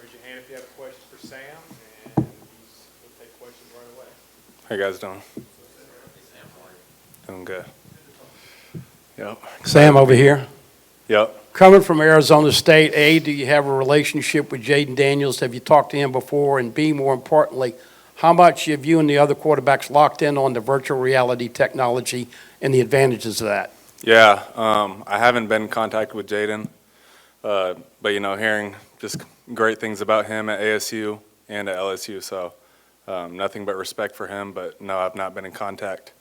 raise your hand if you have a question for Sam, and he'll take questions right away. How you guys doing? Doing good. Yep. Sam over here. Yep. Coming from Arizona State, A, do you have a relationship with Jaden Daniels? Have you talked to him before? And B, more importantly, how much have you and the other quarterbacks locked in on the virtual reality technology and the advantages of that? Yeah. I haven't been in contact with Jaden, but hearing just great things about him at ASU and at LSU. So nothing but respect for him. But no, I've not been in contact.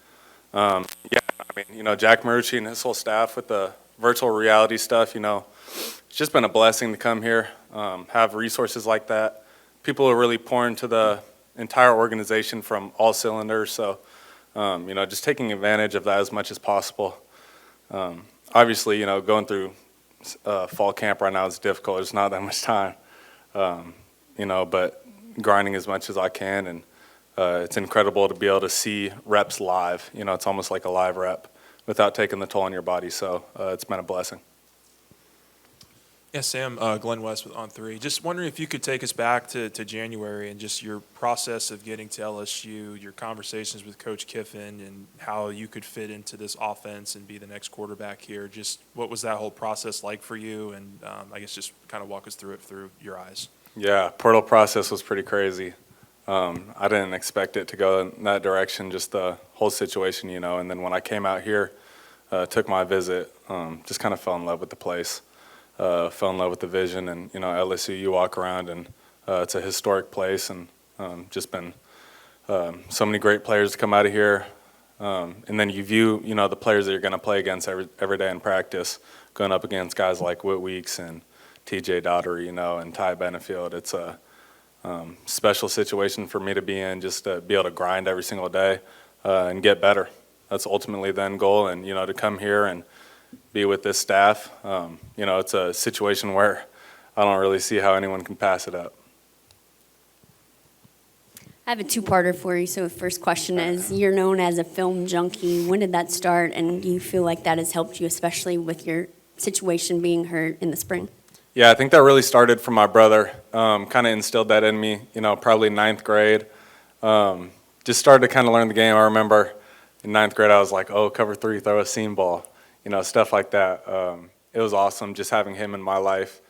Jack Marucci and his whole staff with the virtual reality stuff, it's just been a blessing to come here, have resources like that. People are really pouring to the entire organization from all cylinders. So, just taking advantage of that as much as possible. Obviously, going through fall camp right now is difficult. There's not that much time, but grinding as much as I can. And it's incredible to be able to see reps live. It's almost like a live rep without taking the toll on your body. So it's been a blessing. Yeah, Sam, Glenn West with On3. Just wondering if you could take us back to January and just your process of getting to LSU, your conversations with Coach Kiffin, and how you could fit into this offense and be the next quarterback here. Just what was that whole process like for you? And I guess just kind of walk us through it through your eyes. Yeah, portal process was pretty crazy. I didn't expect it to go in that direction, just the whole situation, And then when I came out here, took my visit, just kind of fell in love with the place. Fell in love with the vision, and LSU, you walk around and it's a historic place, and just been so many great players come out of here, and then you view the players that you're going to play against every day in practice, going up against guys like Whit Weeks and T.J. Daugherty, and Ty Benefield. It's a special situation for me to be in, just to be able to grind every single day and get better. That's ultimately the end goal, and to come here and be with this staff. It's a situation where I don't really see how anyone can pass it up. I have a two-parter for you. So the first question is, you're known as a film junkie. When did that start, and do you feel like that has helped you, especially with your situation being hurt in the spring? Yeah, I think that really started from my brother. Kind of instilled that in me, probably ninth grade. Just started to kind of learn the game. I remember in ninth grade I was like, cover three, throw a seam ball. Stuff like that. It was awesome just having him in my life.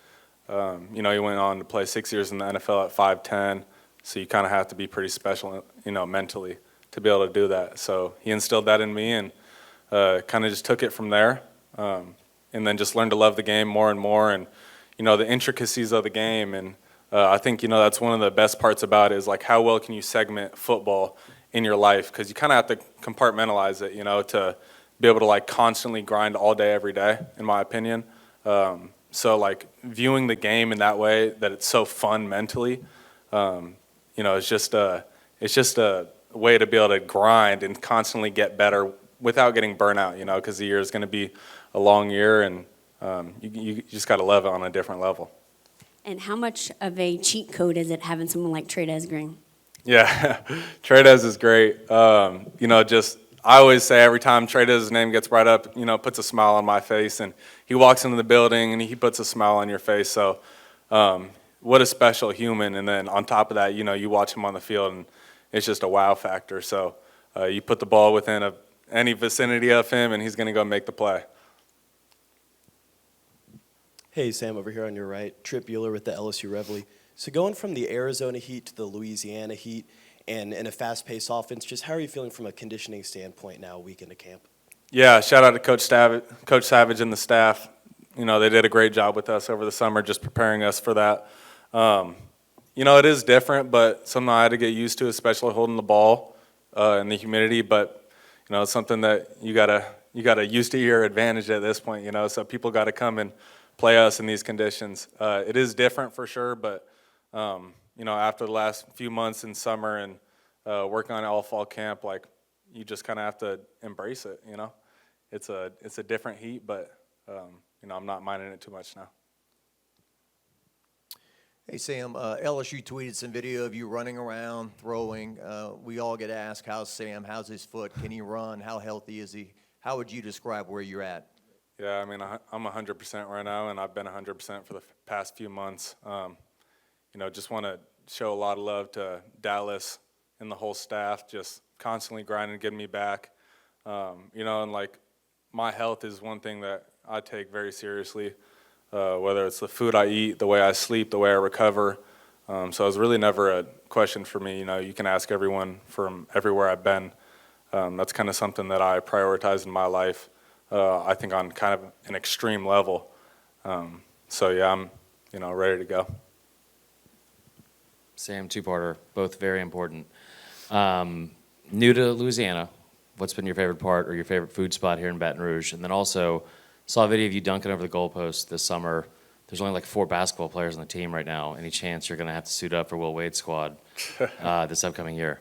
He went on to play 6 years in the NFL at 5'10", so you kind of have to be pretty special, mentally to be able to do that. So he instilled that in me, and kind of just took it from there, and then just learned to love the game more and more, and the intricacies of the game. And I think that's one of the best parts about it, is like how well can you segment football in your life, because you kind of have to compartmentalize it, to be able to like constantly grind all day, every day, in my opinion. So like viewing the game in that way, that it's so fun mentally, it's just a way to be able to grind and constantly get better without getting burnt out, because the year is going to be a long year, and you just got to love it on a different level. And how much of a cheat code is it having someone like Trey'Dez Green? Yeah, Trey'Dez is great. I always say every time Trey'Dez's name gets brought up, puts a smile on my face, and he walks into the building and he puts a smile on your face. So what a special human. And then on top of that, you watch him on the field and it's just a wow factor. So you put the ball within any vicinity of him and he's going to go make the play. Hey, Sam, over here on your right, Trip Bueller with the LSU Reveille. So going from the Arizona Heat to the Louisiana Heat, and in a fast-paced offense, just how are you feeling from a conditioning standpoint now, a week into camp? Yeah, shout out to Coach Savage and the staff. They did a great job with us over the summer, just preparing us for that. It is different, but something I had to get used to, especially holding the ball in the humidity. But it's something that you gotta use to your advantage at this point. So people got to come and play us in these conditions. It is different for sure, but after the last few months in summer and working on all fall camp, like you just kind of have to embrace it. It's a different heat, but I'm not minding it too much now. Hey, Sam, LSU tweeted some video of you running around, throwing. We all get asked, how's Sam? How's his foot? Can he run? How healthy is he? How would you describe where you're at? Yeah, I'm 100% right now, and I've been 100% for the past few months. just want to show a lot of love to Dallas and the whole staff, just constantly grinding, getting me back. And like my health is one thing that I take very seriously, whether it's the food I eat, the way I sleep, the way I recover. So it was really never a question for me. You can ask everyone from everywhere I've been. That's kind of something that I prioritize in my life, I think on kind of an extreme level. So yeah, I'm, ready to go. Sam, two-parter, both very important. New to Louisiana, what's been your favorite part or your favorite food spot here in Baton Rouge? And then also, saw a video of you dunking over the goalpost this summer. There's only like 4 basketball players on the team right now. Any chance you're going to have to suit up for Will Wade's squad this upcoming year?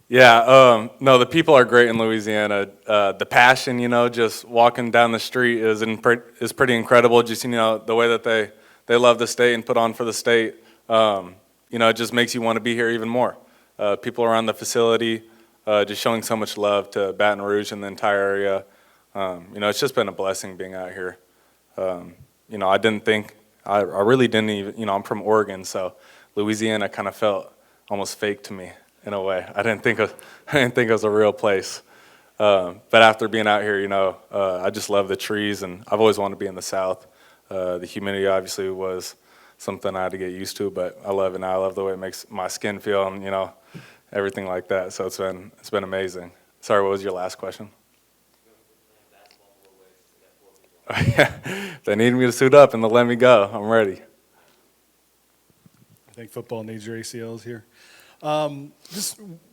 Yeah, no, the people are great in Louisiana. The passion, just walking down the street is pretty incredible. Just, the way that they love the state and put on for the state, it just makes you want to be here even more. People around the facility, just showing so much love to Baton Rouge and the entire area. It's just been a blessing being out here. I didn't think, I really didn't even, I'm from Oregon, so Louisiana kind of felt almost fake to me in a way. I didn't think it was a real place. But after being out here, I just love the trees, and I've always wanted to be in the South. The humidity obviously was something I had to get used to, but I love it now. I love the way it makes my skin feel, and everything like that. So it's been amazing. Sorry, what was your last question? They need me to suit up and they'll let me go. I'm ready. I think football needs your ACLs here.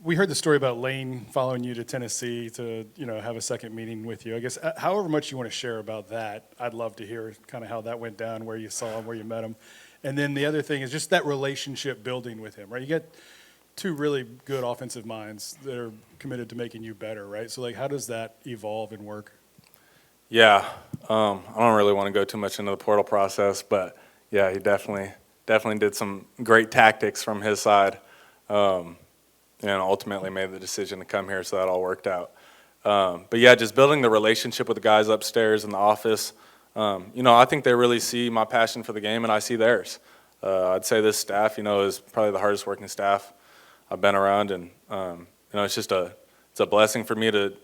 We heard the story about Lane following you to Tennessee to have a second meeting with you. I guess however much you want to share about that, I'd love to hear kind of how that went down, where you saw him, where you met him, and then the other thing is just that relationship building with him. Right, you got 2 really good offensive minds that are committed to making you better. Right, so like how does that evolve and work? Yeah, I don't really want to go too much into the portal process, but yeah, he definitely did some great tactics from his side, and ultimately made the decision to come here, so that all worked out. But yeah, just building the relationship with the guys upstairs in the office. I think they really see my passion for the game, and I see theirs. I'd say this staff, is probably the hardest working staff I've been around, and it's a blessing for me to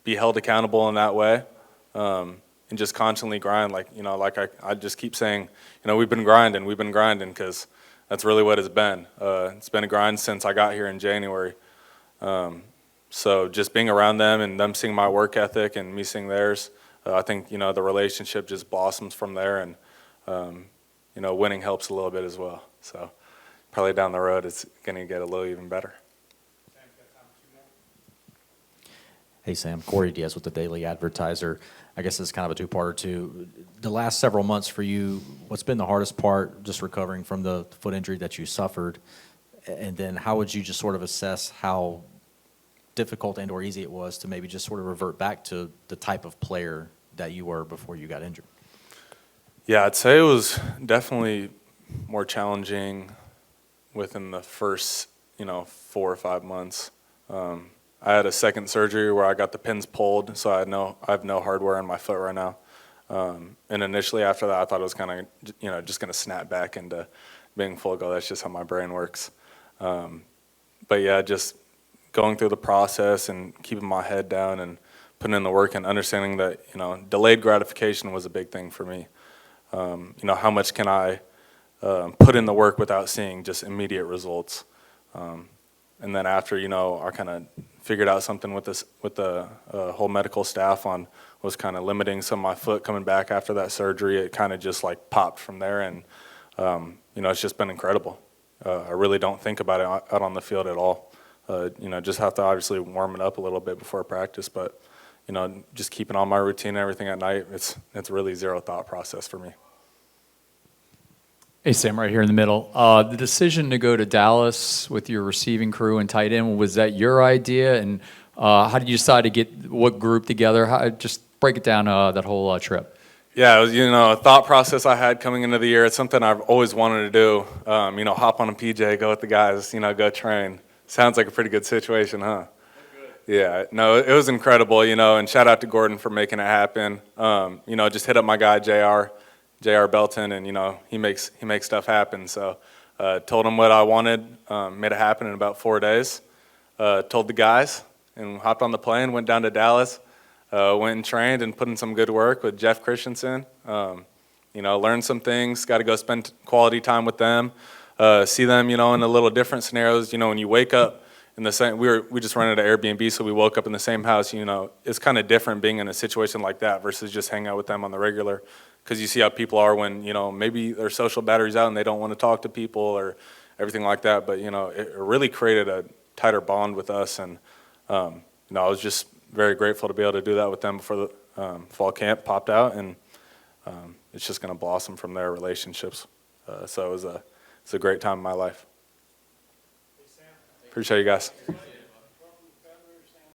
be held accountable in that way. And just constantly grind, like I just keep saying, we've been grinding because that's really what it's been. It's been a grind since I got here in January. So just being around them and them seeing my work ethic and me seeing theirs, I think, the relationship just blossoms from there, and, winning helps a little bit as well. So probably down the road, it's going to get a little even better. Hey, Sam. Corey Diaz with the Daily Advertiser. I guess it's kind of a two-parter too. The last several months for you, what's been the hardest part, just recovering from the foot injury that you suffered? And then how would you just sort of assess how difficult and or easy it was to maybe just sort of revert back to the type of player that you were before you got injured? Yeah, I'd say it was definitely more challenging within the first, 4 or 5 months. I had a second surgery where I got the pins pulled, so I have no hardware in my foot right now. And initially after that, I thought it was kind of, just going to snap back into being full go. That's just how my brain works. But yeah, just going through the process and keeping my head down and putting in the work and understanding that, delayed gratification was a big thing for me. How much can I put in the work without seeing just immediate results? And then after, I kind of figured out something with the whole medical staff on was kind of limiting some of my foot coming back after that surgery. It kind of just like popped from there, and it's just been incredible. I really don't think about it out on the field at all. Just have to obviously warm it up a little bit before practice, but just keeping on my routine and everything at night, it's really zero thought process for me. Hey, Sam, right here in the middle. The decision to go to Dallas with your receiving crew and tight end, was that your idea? And how did you decide to get what group together? Just break it down, that whole trip. Yeah, it was, a thought process I had coming into the year. It's something I've always wanted to do. Hop on a PJ, go with the guys, go train. Sounds like a pretty good situation, huh? Yeah, no, it was incredible, and shout out to Gordon for making it happen. Just hit up my guy, JR. J.R. Belton, and, you know, he makes stuff happen. So told him what I wanted, made it happen in about 4 days. Told the guys and hopped on the plane, went down to Dallas, went and trained and put in some good work with Jeff Christensen. You know, learned some things, got to go spend quality time with them, see them, you know, in a little different scenarios. You know, when you wake up in the same, we just rented an Airbnb, so we woke up in the same house. You know, it's kind of different being in a situation like that versus just hanging out with them on the regular, because you see how people are when, you know, maybe their social battery's out and they don't want to talk to people or everything like that. But, you know, it really created a tighter bond with us, and you know, I was just very grateful to be able to do that with them before the fall camp popped out, and it's just going to blossom from their relationships. So it's a great time in my life. Appreciate you guys.